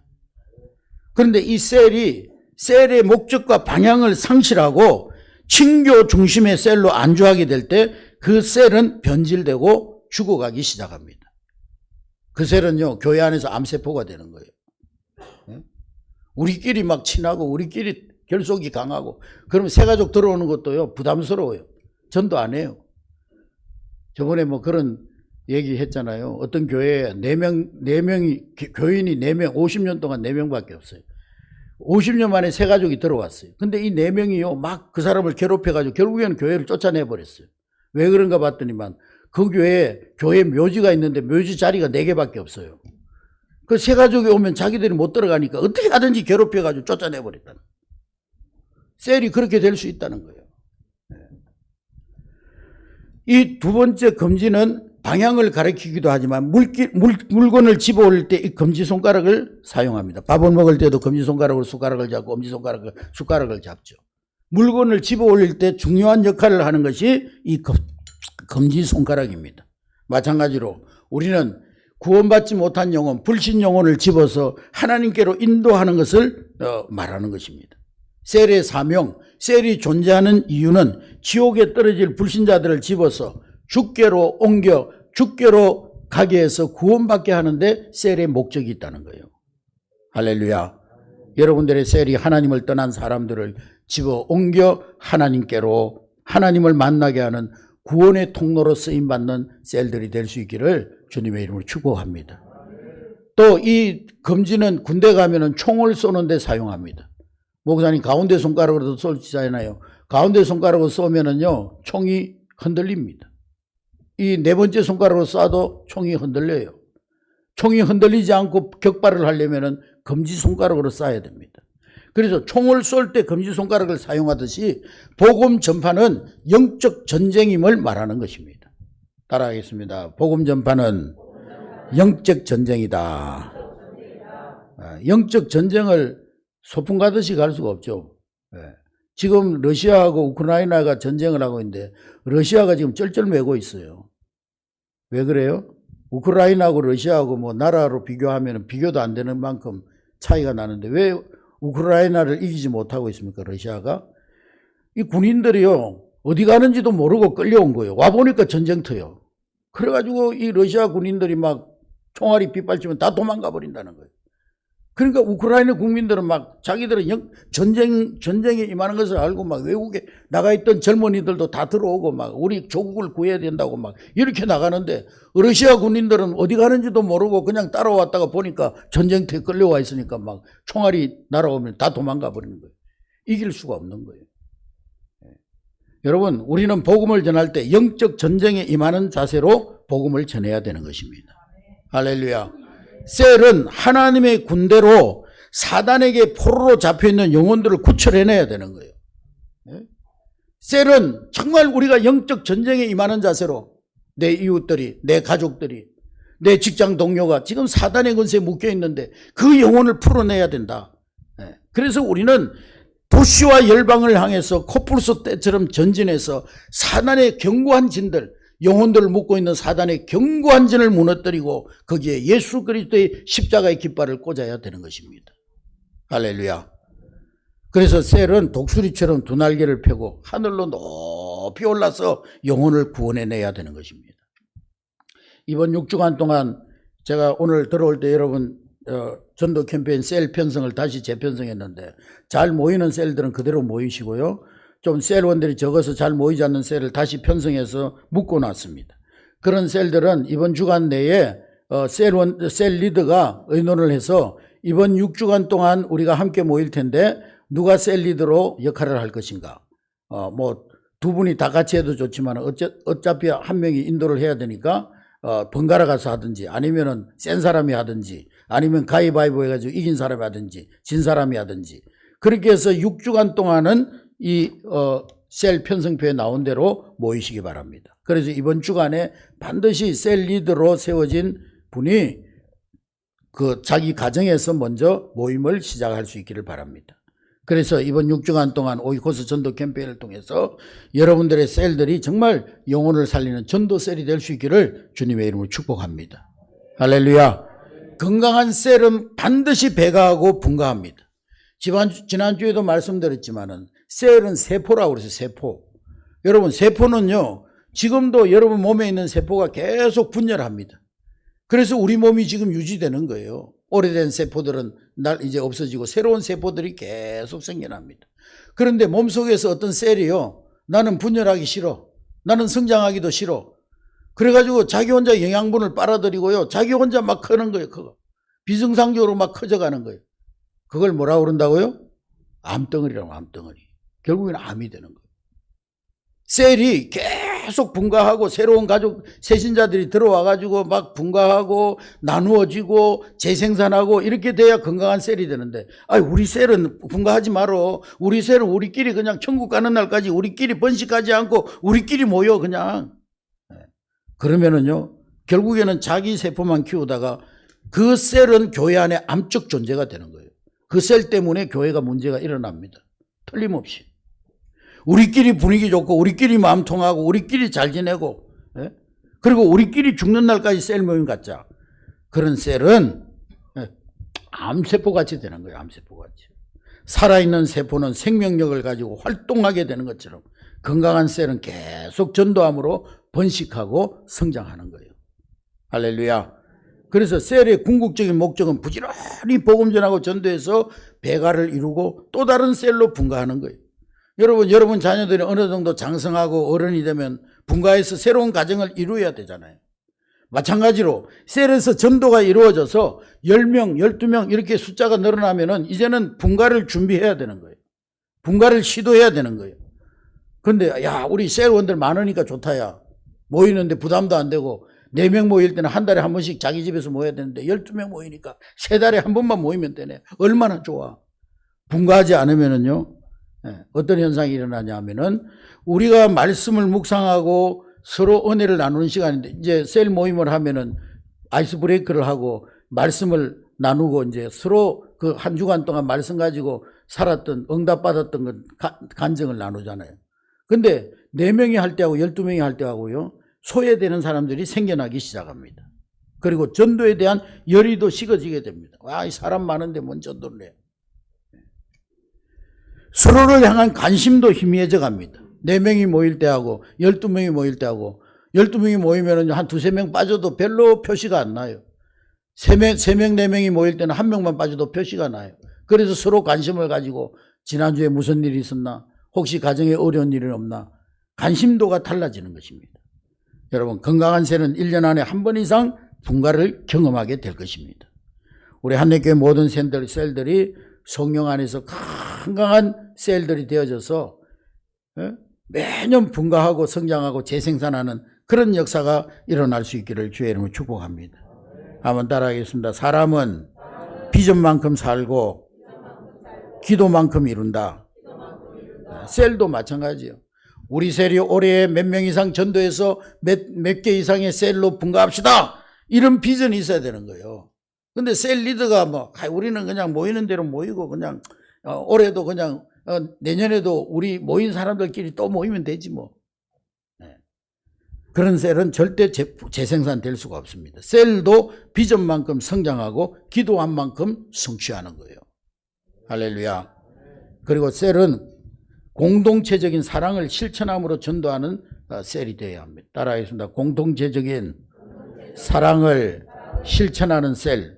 그런데 이 셀의 목적과 방향을 상실하고 친교 중심의 셀로 안주하게 될 때 그 셀은 변질되고 죽어가기 시작합니다. 그 셀은요 교회 안에서 암세포가 되는 거예요. 우리끼리 막 친하고 우리끼리 결속이 강하고 그러면 새가족 들어오는 것도요 부담스러워요. 전도 안 해요. 저번에 그런 얘기 했잖아요. 어떤 교회에 4명이 교인이 4명 50년 동안 4명밖에 없어요. 50년 만에 새 가족이 들어왔어요. 근데 이 4명이요 막 그 사람을 괴롭혀가지고 결국에는 교회를 쫓아내버렸어요. 왜 그런가 봤더니만 그 교회 묘지가 있는데 묘지 자리가 4개밖에 없어요. 그 새 가족이 오면 자기들이 못 들어가니까 어떻게 하든지 괴롭혀가지고 쫓아내버렸다는 거예요. 셀이 그렇게 될 수 있다는 거예요. 이 두 번째 검지는 방향을 가리키기도 하지만 물건을 집어올릴 때 이 검지손가락을 사용합니다. 밥을 먹을 때도 검지손가락으로 숟가락을 잡고 엄지손가락으로 숟가락을 잡죠. 물건을 집어올릴 때 중요한 역할을 하는 것이 이 검지손가락입니다. 마찬가지로 우리는 구원받지 못한 영혼, 불신 영혼을 집어서 하나님께로 인도하는 것을 말하는 것입니다. 셀의 사명, 셀이 존재하는 이유는 지옥에 떨어질 불신자들을 집어서 주께로 옮겨 주께로 가게 해서 구원받게 하는데 셀의 목적이 있다는 거예요. 할렐루야. 여러분들의 셀이 하나님을 떠난 사람들을 집어 옮겨 하나님께로 하나님을 만나게 하는 구원의 통로로 쓰임받는 셀들이 될 수 있기를 주님의 이름으로 축복합니다. 또 이 검지는 군대 가면은 총을 쏘는 데 사용합니다. 목사님 가운데 손가락으로도 쏠지잖아요. 가운데 손가락으로 쏘면은요 총이 흔들립니다. 이 네 번째 손가락으로 쏴도 총이 흔들려요. 총이 흔들리지 않고 격발을 하려면은 검지 손가락으로 쏴야 됩니다. 그래서 총을 쏠 때 검지 손가락을 사용하듯이 복음 전파는 영적 전쟁임을 말하는 것입니다. 따라하겠습니다. 복음 전파는 영적 전쟁이다. 영적 전쟁을 소풍 가듯이 갈 수가 없죠. 지금 러시아하고 우크라이나가 전쟁을 하고 있는데 러시아가 지금 쩔쩔매고 있어요. 왜 그래요? 우크라이나하고 러시아하고 뭐 나라로 비교하면 비교도 안 되는 만큼 차이가 나는데 왜 우크라이나를 이기지 못하고 있습니까? 러시아가? 이 군인들이요 어디 가는지도 모르고 끌려온 거예요. 와보니까 전쟁터요. 그래가지고 이 러시아 군인들이 막 총알이 빗발치면 다 도망가 버린다는 거예요. 그러니까 우크라이나 국민들은 막 자기들은 전쟁에 임하는 것을 알고 막 외국에 나가 있던 젊은이들도 다 들어오고 막 우리 조국을 구해야 된다고 막 이렇게 나가는데 러시아 군인들은 어디 가는지도 모르고 그냥 따라왔다가 보니까 전쟁터에 끌려와 있으니까 막 총알이 날아오면 다 도망가 버리는 거예요. 이길 수가 없는 거예요. 여러분 우리는 복음을 전할 때 영적 전쟁에 임하는 자세로 복음을 전해야 되는 것입니다. 할렐루야. 셀은 하나님의 군대로 사단에게 포로로 잡혀있는 영혼들을 구출해내야 되는 거예요. 셀은 정말 우리가 영적 전쟁에 임하는 자세로 내 이웃들이, 내 가족들이, 내 직장 동료가 지금 사단의 권세에 묶여있는데 그 영혼을 풀어내야 된다. 그래서 우리는 도시와 열방을 향해서 코뿔소 떼처럼 전진해서 사단의 견고한 진들, 영혼들을 묶고 있는 사단의 견고한 진을 무너뜨리고 거기에 예수 그리스도의 십자가의 깃발을 꽂아야 되는 것입니다. 할렐루야. 그래서 셀은 독수리처럼 두 날개를 펴고 하늘로 높이 올라서 영혼을 구원해내야 되는 것입니다. 이번 6주간 동안 제가 오늘 들어올 때 여러분 전도 캠페인 셀 편성을 다시 재편성했는데 잘 모이는 셀들은 그대로 모이시고요. 좀 셀원들이 적어서 잘 모이지 않는 셀을 다시 편성해서 묶어놨습니다. 그런 셀들은 이번 주간 내에 셀 리더가 의논을 해서 이번 6주간 동안 우리가 함께 모일 텐데 누가 셀 리더로 역할을 할 것인가. 뭐 두 분이 다 같이 해도 좋지만 어차피 한 명이 인도를 해야 되니까 번갈아 가서 하든지 아니면은 센 사람이 하든지 아니면 가위바위보 해가지고 이긴 사람이 하든지 진 사람이 하든지 그렇게 해서 6주간 동안은 이 셀 편성표에 나온 대로 모이시기 바랍니다. 그래서 이번 주간에 반드시 셀 리더로 세워진 분이 그 자기 가정에서 먼저 모임을 시작할 수 있기를 바랍니다. 그래서 이번 6주간 동안 오이코스 전도 캠페인을 통해서 여러분들의 셀들이 정말 영혼을 살리는 전도 셀이 될 수 있기를 주님의 이름으로 축복합니다. 할렐루야. 건강한 셀은 반드시 배가하고 분가합니다. 지난주에도 말씀드렸지만은 셀은 세포라고 그래서 세포. 여러분 세포는요 지금도 여러분 몸에 있는 세포가 계속 분열합니다. 그래서 우리 몸이 지금 유지되는 거예요. 오래된 세포들은 이제 없어지고 새로운 세포들이 계속 생겨납니다. 그런데 몸속에서 어떤 셀이요 나는 분열하기 싫어. 나는 성장하기도 싫어. 그래가지고 자기 혼자 영양분을 빨아들이고요 자기 혼자 막 크는 거예요. 그거 비정상적으로 막 커져가는 거예요. 그걸 뭐라고 그런다고요? 암덩어리라고. 암덩어리. 결국에는 암이 되는 거예요. 셀이 계속 분가하고 새로운 가족 세신자들이 들어와가지고 막 분가하고 나누어지고 재생산하고 이렇게 돼야 건강한 셀이 되는데 우리 셀은 분가하지 말어. 우리 셀은 우리끼리 그냥 천국 가는 날까지 우리끼리 번식하지 않고 우리끼리 모여 그냥. 그러면은요, 결국에는 자기 세포만 키우다가 그 셀은 교회 안에 암적 존재가 되는 거예요. 그 셀 때문에 교회가 문제가 일어납니다. 틀림없이. 우리끼리 분위기 좋고 우리끼리 마음 통하고 우리끼리 잘 지내고, 예? 그리고 우리끼리 죽는 날까지 셀 모임 갖자. 그런 셀은 암세포같이 되는 거예요. 암세포같이. 살아있는 세포는 생명력을 가지고 활동하게 되는 것처럼 건강한 셀은 계속 전도함으로 번식하고 성장하는 거예요. 할렐루야. 그래서 셀의 궁극적인 목적은 부지런히 복음 전하고 전도해서 배가를 이루고 또 다른 셀로 분가하는 거예요. 여러분 자녀들이 어느 정도 장성하고 어른이 되면 분가해서 새로운 가정을 이루어야 되잖아요. 마찬가지로 셀에서 전도가 이루어져서 10명, 12명 이렇게 숫자가 늘어나면은 이제는 분가를 준비해야 되는 거예요. 분가를 시도해야 되는 거예요. 그런데 야, 우리 셀원들 많으니까 좋다 야. 모이는데 부담도 안 되고 4명 모일 때는 한 달에 한 번씩 자기 집에서 모여야 되는데 12명 모이니까 3달에 한 번만 모이면 되네. 얼마나 좋아. 분가하지 않으면은요, 어떤 현상이 일어나냐 하면은 우리가 말씀을 묵상하고 서로 은혜를 나누는 시간인데 이제 셀 모임을 하면은 아이스 브레이크를 하고 말씀을 나누고 이제 서로 그 한 주간 동안 말씀 가지고 살았던 응답받았던 건 간증을 나누잖아요. 근데 4명이 할 때하고 12명이 할 때하고요, 소외되는 사람들이 생겨나기 시작합니다. 그리고 전도에 대한 열의도 식어지게 됩니다. 와, 이 사람 많은데 뭔 전도를 해. 서로를 향한 관심도 희미해져 갑니다. 4명이 모일 때하고 12명이 모일 때하고 12명이 모이면 한 2~3명 빠져도 별로 표시가 안 나요. 3명, 4명이 모일 때는 1명만 빠져도 표시가 나요. 그래서 서로 관심을 가지고 지난주에 무슨 일이 있었나, 혹시 가정에 어려운 일은 없나, 관심도가 달라지는 것입니다. 여러분, 건강한 셀은 1년 안에 한 번 이상 분가를 경험하게 될 것입니다. 우리 한내교회 모든 셀들이 성령 안에서 건강한 셀들이 되어져서 매년 분가하고 성장하고 재생산하는 그런 역사가 일어날 수 있기를 주의 이름으로 축복합니다. 한번 따라하겠습니다. 사람은 비전만큼 살고 기도만큼 이룬다. 셀도 마찬가지예요. 우리 셀이 올해 몇 명 이상 전도해서 몇 개 이상의 셀로 분가합시다. 이런 비전이 있어야 되는 거예요. 근데 셀 리더가 우리는 그냥 모이는 대로 모이고 그냥 올해도 그냥 내년에도 우리 모인 사람들끼리 또 모이면 되지 뭐. 그런 셀은 절대 재생산될 수가 없습니다. 셀도 비전만큼 성장하고 기도한 만큼 성취하는 거예요. 할렐루야. 그리고 셀은 공동체적인 사랑을 실천함으로 전도하는 셀이 되어야 합니다. 따라하겠습니다. 공동체적인 사랑을 실천하는 셀.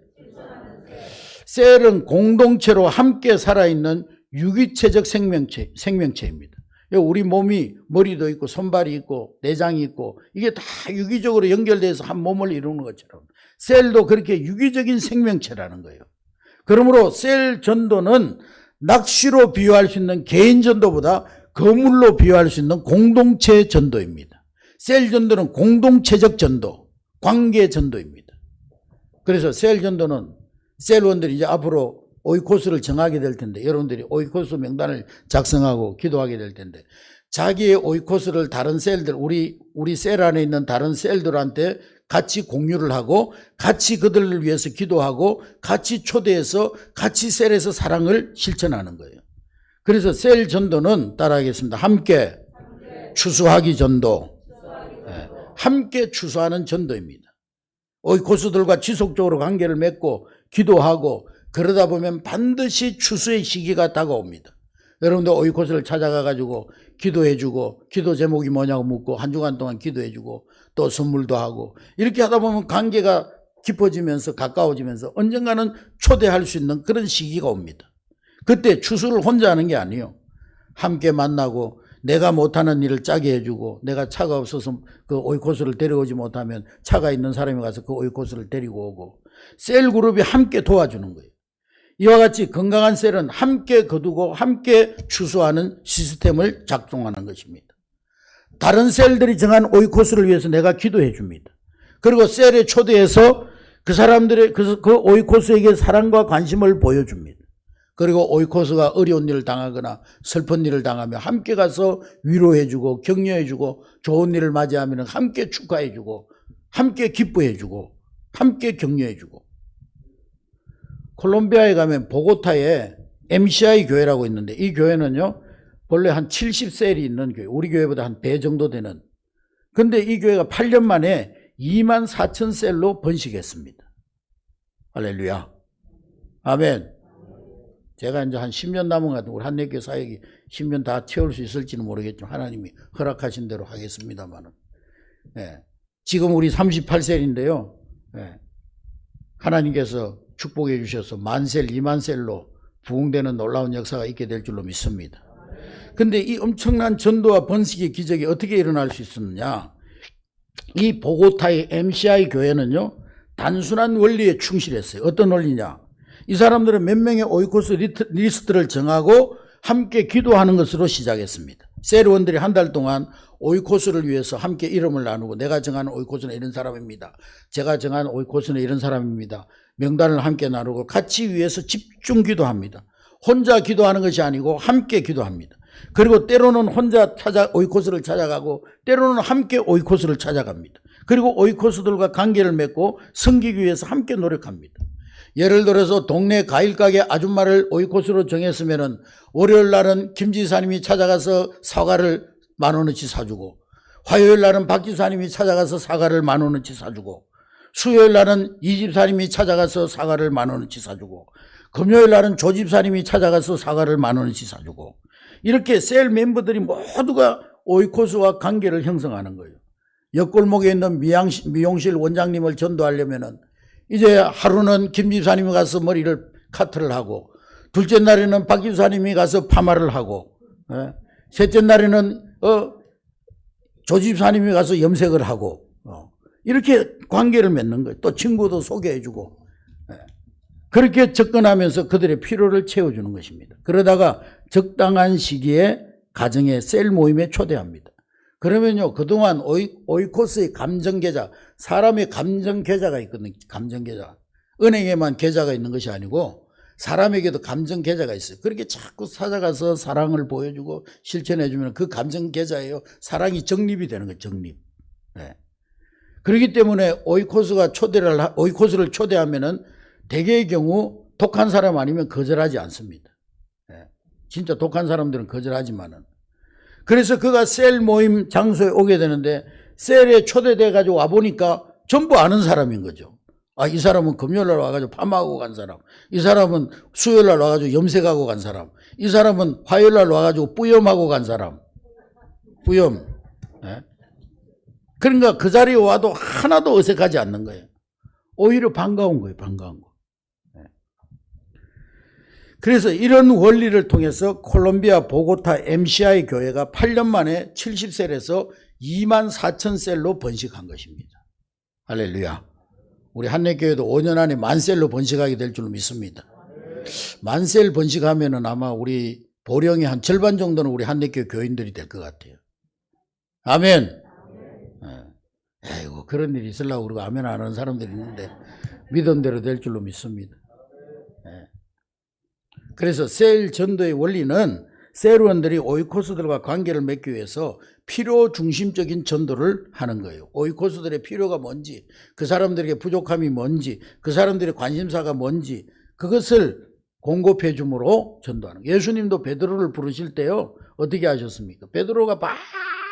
셀은 공동체로 함께 살아있는 유기체적 생명체입니다. 우리 몸이 머리도 있고 손발이 있고 내장이 있고 이게 다 유기적으로 연결돼서 한 몸을 이루는 것처럼 셀도 그렇게 유기적인 생명체라는 거예요. 그러므로 셀 전도는 낚시로 비유할 수 있는 개인 전도보다 거물로 비유할 수 있는 공동체 전도입니다. 셀 전도는 공동체적 전도, 관계 전도입니다. 그래서 셀 전도는 셀원들이 이제 앞으로 오이코스를 정하게 될 텐데 여러분들이 오이코스 명단을 작성하고 기도하게 될 텐데 자기의 오이코스를 다른 셀들 우리 셀 안에 있는 다른 셀들한테 같이 공유를 하고 같이 그들을 위해서 기도하고 같이 초대해서 같이 셀에서 사랑을 실천하는 거예요. 그래서 셀 전도는 따라하겠습니다. 함께 추수하기 전도. 함께 추수하는 전도입니다. 오이코스들과 지속적으로 관계를 맺고 기도하고 그러다 보면 반드시 추수의 시기가 다가옵니다. 여러분들 오이코스를 찾아가 가지고 기도해주고 기도 제목이 뭐냐고 묻고 한 주간 동안 기도해주고 또 선물도 하고 이렇게 하다 보면 관계가 깊어지면서 가까워지면서 언젠가는 초대할 수 있는 그런 시기가 옵니다. 그때 추수를 혼자 하는 게 아니에요. 함께 만나고 내가 못하는 일을 짜게 해주고 내가 차가 없어서 그 오이코스를 데려오지 못하면 차가 있는 사람이 가서 그 오이코스를 데리고 오고 셀 그룹이 함께 도와주는 거예요. 이와 같이 건강한 셀은 함께 거두고 함께 추수하는 시스템을 작동하는 것입니다. 다른 셀들이 정한 오이코스를 위해서 내가 기도해 줍니다. 그리고 셀에 초대해서 그 사람들의 그 오이코스에게 사랑과 관심을 보여줍니다. 그리고 오이코스가 어려운 일을 당하거나 슬픈 일을 당하면 함께 가서 위로해 주고 격려해 주고 좋은 일을 맞이하면 함께 축하해 주고 함께 기뻐해주고 함께 격려해주고. 콜롬비아에 가면 보고타에 MCI 교회라고 있는데 이 교회는요 원래 한 70셀이 있는 교회, 우리 교회보다 한 배 정도 되는. 근데 이 교회가 8년 만에 2만 4천 셀로 번식했습니다. 할렐루야. 아멘. 제가 이제 한 10년 남은 것 같은 우리 한내교회 사역이 10년 다 채울 수 있을지는 모르겠지만 하나님이 허락하신 대로 하겠습니다만은. 예. 지금 우리 38셀인데요. 예. 하나님께서 축복해 주셔서 만셀, 2만셀로 부흥되는 놀라운 역사가 있게 될 줄로 믿습니다. 근데 이 엄청난 전도와 번식의 기적이 어떻게 일어날 수 있었느냐? 이 보고타의 MCI 교회는요, 단순한 원리에 충실했어요. 어떤 원리냐? 이 사람들은 몇 명의 오이코스 리스트를 정하고 함께 기도하는 것으로 시작했습니다. 셀원들이 한 달 동안 오이코스를 위해서 함께 이름을 나누고 내가 정하는 오이코스는 이런 사람입니다. 제가 정한 오이코스는 이런 사람입니다. 명단을 함께 나누고 같이 위해서 집중 기도합니다. 혼자 기도하는 것이 아니고 함께 기도합니다. 그리고 때로는 혼자 오이코스를 찾아가고 때로는 함께 오이코스를 찾아갑니다. 그리고 오이코스들과 관계를 맺고 섬기기 위해서 함께 노력합니다. 예를 들어서 동네 과일가게 아줌마를 오이코스로 정했으면은 월요일 날은 김 지사님이 찾아가서 사과를 10,000원어치 사주고, 화요일 날은 박 지사님이 찾아가서 사과를 10,000원어치 사주고, 수요일 날은 이 집사님이 찾아가서 사과를 10,000원어치 사주고, 금요일 날은 조 집사님이 찾아가서 사과를 10,000원어치 사주고, 이렇게 셀 멤버들이 모두가 오이코스와 관계를 형성하는 거예요. 옆골목에 있는 미용실 원장님을 전도하려면은 이제 하루는 김 집사님이 가서 머리를 카트를 하고, 둘째 날에는 박 집사님이 가서 파마를 하고, 셋째 날에는 조 집사님이 가서 염색을 하고, 이렇게 관계를 맺는 거예요. 또 친구도 소개해주고, 그렇게 접근하면서 그들의 필요를 채워주는 것입니다. 그러다가 적당한 시기에 가정의 셀 모임에 초대합니다. 그러면요, 그동안 오이코스의 감정계좌, 사람의 감정계좌가 있거든요. 감정계좌. 은행에만 계좌가 있는 것이 아니고 사람에게도 감정계좌가 있어요. 그렇게 자꾸 찾아가서 사랑을 보여주고 실천해주면 그 감정계좌예요. 사랑이 정립이 되는 거예요. 정립. 네. 그렇기 때문에 오이코스를 초대하면은 대개의 경우 독한 사람 아니면 거절하지 않습니다. 네. 진짜 독한 사람들은 거절하지만은. 그래서 그가 셀 모임 장소에 오게 되는데 셀에 초대돼 가지고 와보니까 전부 아는 사람인 거죠. 아, 이 사람은 금요일 날 와가지고 파마하고 간 사람, 이 사람은 수요일 날 와가지고 염색하고 간 사람, 이 사람은 화요일 날 와가지고 뿌염하고 간 사람. 뿌염. 네? 그러니까 그 자리에 와도 하나도 어색하지 않는 거예요. 오히려 반가운 거예요. 반가운 거. 그래서 이런 원리를 통해서 콜롬비아 보고타 MCI 교회가 8년 만에 70셀에서 2만 4천 셀로 번식한 것입니다. 할렐루야. 우리 한내교회도 5년 안에 10,000셀로 번식하게 될 줄 믿습니다. 10,000셀 번식하면은 아마 우리 보령의 한 절반 정도는 우리 한내교회 교인들이 될 것 같아요. 아멘. 에이고, 그런 일이 있으려고 그러고 아멘 안 하는 사람들이 있는데 믿은 대로 될 줄로 믿습니다. 그래서 셀 전도의 원리는 셀원들이 오이코스들과 관계를 맺기 위해서 필요 중심적인 전도를 하는 거예요. 오이코스들의 필요가 뭔지, 그 사람들에게 부족함이 뭔지, 그 사람들의 관심사가 뭔지 그것을 공급해 줌으로 전도하는 거예요. 예수님도 베드로를 부르실 때요 어떻게 하셨습니까? 베드로가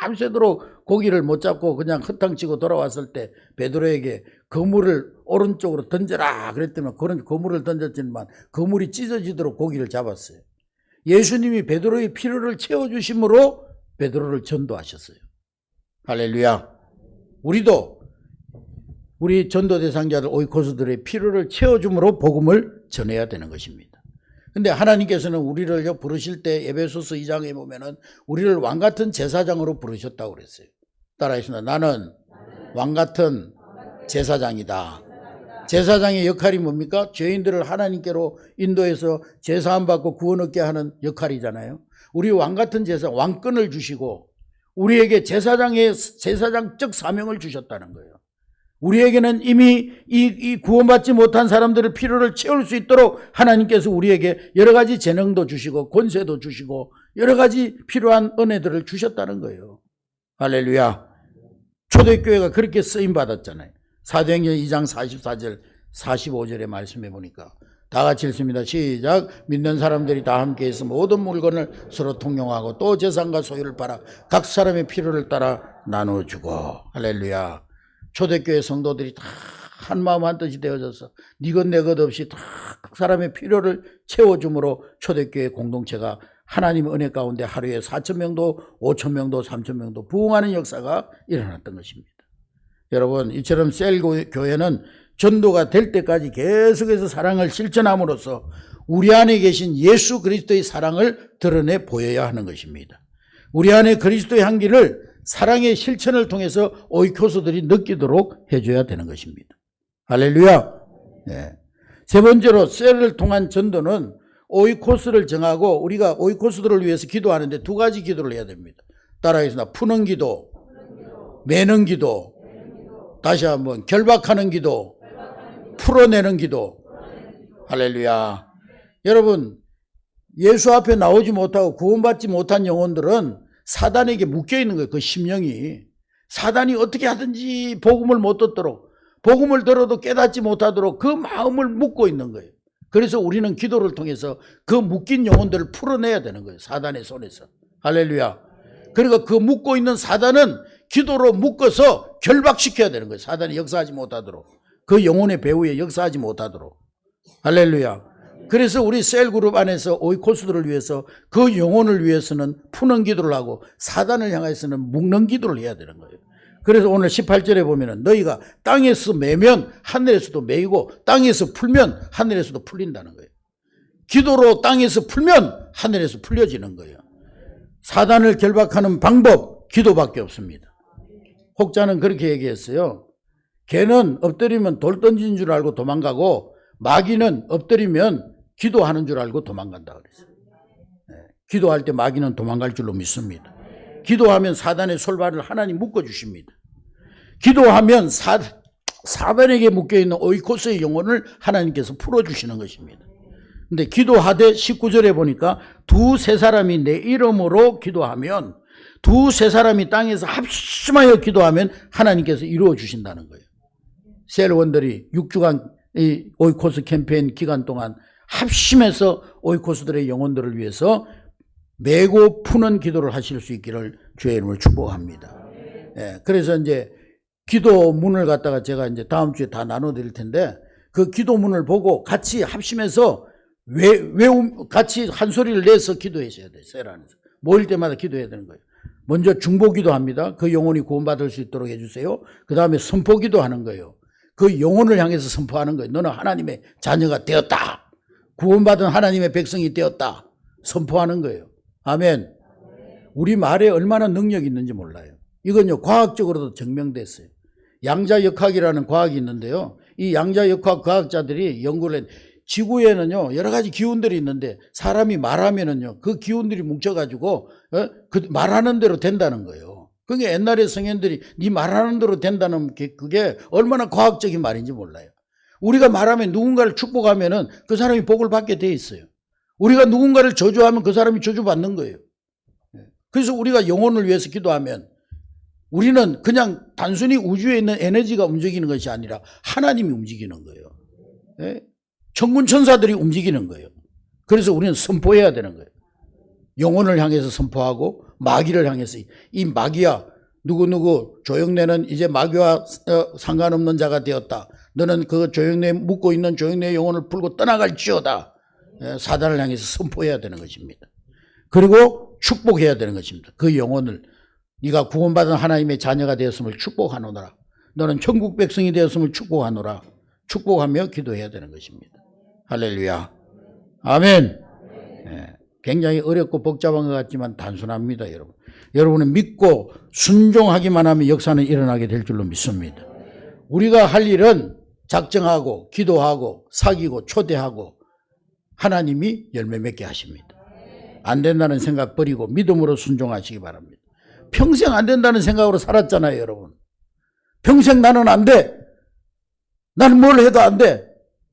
밤새도록 고기를 못 잡고 그냥 허탕치고 돌아왔을 때 베드로에게 그물을 오른쪽으로 던져라 그랬더니 그런 그물을 던졌지만 그물이 찢어지도록 고기를 잡았어요. 예수님이 베드로의 필요를 채워주심으로 베드로를 전도하셨어요. 할렐루야. 우리도 우리 전도 대상자들 오이코스들의 필요를 채워줌으로 복음을 전해야 되는 것입니다. 근데 하나님께서는 우리를 부르실 때 에베소서 2장에 보면은 우리를 왕같은 제사장으로 부르셨다고 그랬어요. 따라하십니다. 나는 왕같은 제사장이다. 제사장의 역할이 뭡니까? 죄인들을 하나님께로 인도해서 제사함 받고 구원 얻게 하는 역할이잖아요. 우리 왕같은 제사, 왕권을 주시고 우리에게 제사장적 사명을 주셨다는 거예요. 우리에게는 이미 이 구원받지 못한 사람들의 필요를 채울 수 있도록 하나님께서 우리에게 여러 가지 재능도 주시고 권세도 주시고 여러 가지 필요한 은혜들을 주셨다는 거예요. 할렐루야. 초대교회가 그렇게 쓰임받았잖아요. 사도행전 2장 44절 45절에 말씀해 보니까 다 같이 읽습니다. 시작. 믿는 사람들이 다 함께해서 모든 물건을 서로 통용하고 또 재산과 소유를 팔아 각 사람의 필요를 따라 나누어주고. 할렐루야. 초대교회 성도들이 다 한마음 한뜻이 되어져서 니것 내것 없이 다 각 사람의 필요를 채워줌으로 초대교회 공동체가 하나님의 은혜 가운데 하루에 4,000명도 5,000명도 3,000명도 부흥하는 역사가 일어났던 것입니다. 여러분, 이처럼 셀 교회는 전도가 될 때까지 계속해서 사랑을 실천함으로써 우리 안에 계신 예수 그리스도의 사랑을 드러내 보여야 하는 것입니다. 우리 안에 그리스도의 향기를 사랑의 실천을 통해서 오이코스들이 느끼도록 해줘야 되는 것입니다. 할렐루야. 네. 세 번째로 셀을 통한 전도는 오이코스를 정하고 우리가 오이코스들을 위해서 기도하는데 두 가지 기도를 해야 됩니다. 따라하겠습니다. 푸는 기도, 매는 기도, 다시 한번 결박하는 기도, 풀어내는 기도. 할렐루야. 여러분, 예수 앞에 나오지 못하고 구원받지 못한 영혼들은 사단에게 묶여있는 거예요. 그 심령이. 사단이 어떻게 하든지 복음을 못 듣도록, 복음을 들어도 깨닫지 못하도록 그 마음을 묶고 있는 거예요. 그래서 우리는 기도를 통해서 그 묶인 영혼들을 풀어내야 되는 거예요. 사단의 손에서. 할렐루야. 그러니까 그 묶고 있는 사단은 기도로 묶어서 결박시켜야 되는 거예요. 사단이 역사하지 못하도록. 그 영혼의 배후에 역사하지 못하도록. 할렐루야. 그래서 우리 셀그룹 안에서 오이코스들을 위해서 그 영혼을 위해서는 푸는 기도를 하고 사단을 향해서는 묶는 기도를 해야 되는 거예요. 그래서 오늘 18절에 보면은 너희가 땅에서 매면 하늘에서도 매이고 땅에서 풀면 하늘에서도 풀린다는 거예요. 기도로 땅에서 풀면 하늘에서 풀려지는 거예요. 사단을 결박하는 방법 기도밖에 없습니다. 혹자는 그렇게 얘기했어요. 개는 엎드리면 돌 던진 줄 알고 도망가고 마귀는 엎드리면 기도하는 줄 알고 도망간다 그랬어요. 네. 기도할 때 마귀는 도망갈 줄로 믿습니다. 기도하면 사단의 솔발을 하나님 묶어주십니다. 기도하면 사단에게 묶여있는 오이코스의 영혼을 하나님께서 풀어주시는 것입니다. 근데 기도하되 19절에 보니까 두세 사람이 내 이름으로 기도하면 두세 사람이 땅에서 합심하여 기도하면 하나님께서 이루어 주신다는 거예요. 셀원들이 6주간 이 오이코스 캠페인 기간 동안 합심해서 오이코스들의 영혼들을 위해서 메고 푸는 기도를 하실 수 있기를 주의 이름으로 축복합니다. 예, 그래서 이제 기도문을 갖다가 제가 이제 다음 주에 다 나눠드릴 텐데 그 기도문을 보고 같이 합심해서 같이 한 소리를 내서 기도하셔야 돼요. 셀 안에서. 모일 때마다 기도해야 되는 거예요. 먼저 중보기도 합니다. 그 영혼이 구원받을 수 있도록 해주세요. 그 다음에 선포기도 하는 거예요. 그 영혼을 향해서 선포하는 거예요. 너는 하나님의 자녀가 되었다. 구원받은 하나님의 백성이 되었다. 선포하는 거예요. 아멘. 우리 말에 얼마나 능력이 있는지 몰라요. 이건요, 과학적으로도 증명됐어요. 양자역학이라는 과학이 있는데요. 이 양자역학 과학자들이 연구를 했는데 지구에는요, 여러 가지 기운들이 있는데 사람이 말하면은요, 그 기운들이 뭉쳐가지고, 그 말하는 대로 된다는 거예요. 그게 옛날에 성현들이 네 말하는 대로 된다는 게 그게 얼마나 과학적인 말인지 몰라요. 우리가 말하면 누군가를 축복하면은 그 사람이 복을 받게 돼 있어요. 우리가 누군가를 저주하면 그 사람이 저주받는 거예요. 그래서 우리가 영혼을 위해서 기도하면 우리는 그냥 단순히 우주에 있는 에너지가 움직이는 것이 아니라 하나님이 움직이는 거예요. 천군 천사들이 움직이는 거예요. 그래서 우리는 선포해야 되는 거예요. 영혼을 향해서 선포하고 마귀를 향해서 이 마귀야 누구누구 조영래는 이제 마귀와 상관없는 자가 되었다. 너는 그 조영래에 묻고 있는 조영래의 영혼을 풀고 떠나갈지어다. 사단을 향해서 선포해야 되는 것입니다. 그리고 축복해야 되는 것입니다. 그 영혼을 네가 구원받은 하나님의 자녀가 되었음을 축복하노라. 너는 천국 백성이 되었음을 축복하노라. 축복하며 기도해야 되는 것입니다. 할렐루야. 아멘. 네. 굉장히 어렵고 복잡한 것 같지만 단순합니다, 여러분. 여러분은 믿고 순종하기만 하면 역사는 일어나게 될 줄로 믿습니다. 우리가 할 일은 작정하고 기도하고 사귀고 초대하고 하나님이 열매 맺게 하십니다. 안 된다는 생각 버리고 믿음으로 순종하시기 바랍니다. 평생 안 된다는 생각으로 살았잖아요, 여러분. 평생 나는 안 돼. 나는 뭘 해도 안 돼.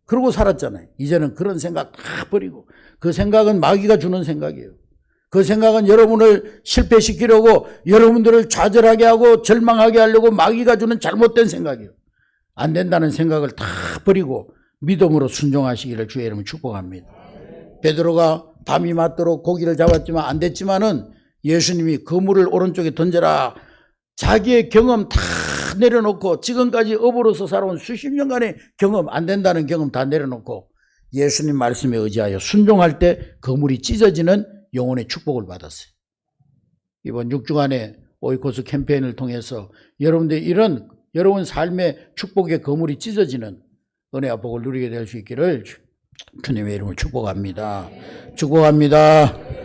그러고 살았잖아요. 이제는 그런 생각 다 버리고 그 생각은 마귀가 주는 생각이에요. 그 생각은 여러분을 실패시키려고 여러분들을 좌절하게 하고 절망하게 하려고 마귀가 주는 잘못된 생각이에요. 안 된다는 생각을 다 버리고 믿음으로 순종하시기를 주의 이름으로 축복합니다. 베드로가 밤이 맞도록 고기를 잡았지만 안 됐지만은 예수님이 그물을 오른쪽에 던져라. 자기의 경험 다 내려놓고 지금까지 어부로서 살아온 수십 년간의 경험, 안 된다는 경험 다 내려놓고 예수님 말씀에 의지하여 순종할 때 그물이 찢어지는 영혼의 축복을 받았어요. 이번 6주간의 오이코스 캠페인을 통해서 여러분들 이런 여러분 삶의 축복의 그물이 찢어지는 은혜와 복을 누리게 될 수 있기를 주님의 이름으로 축복합니다. 축복합니다.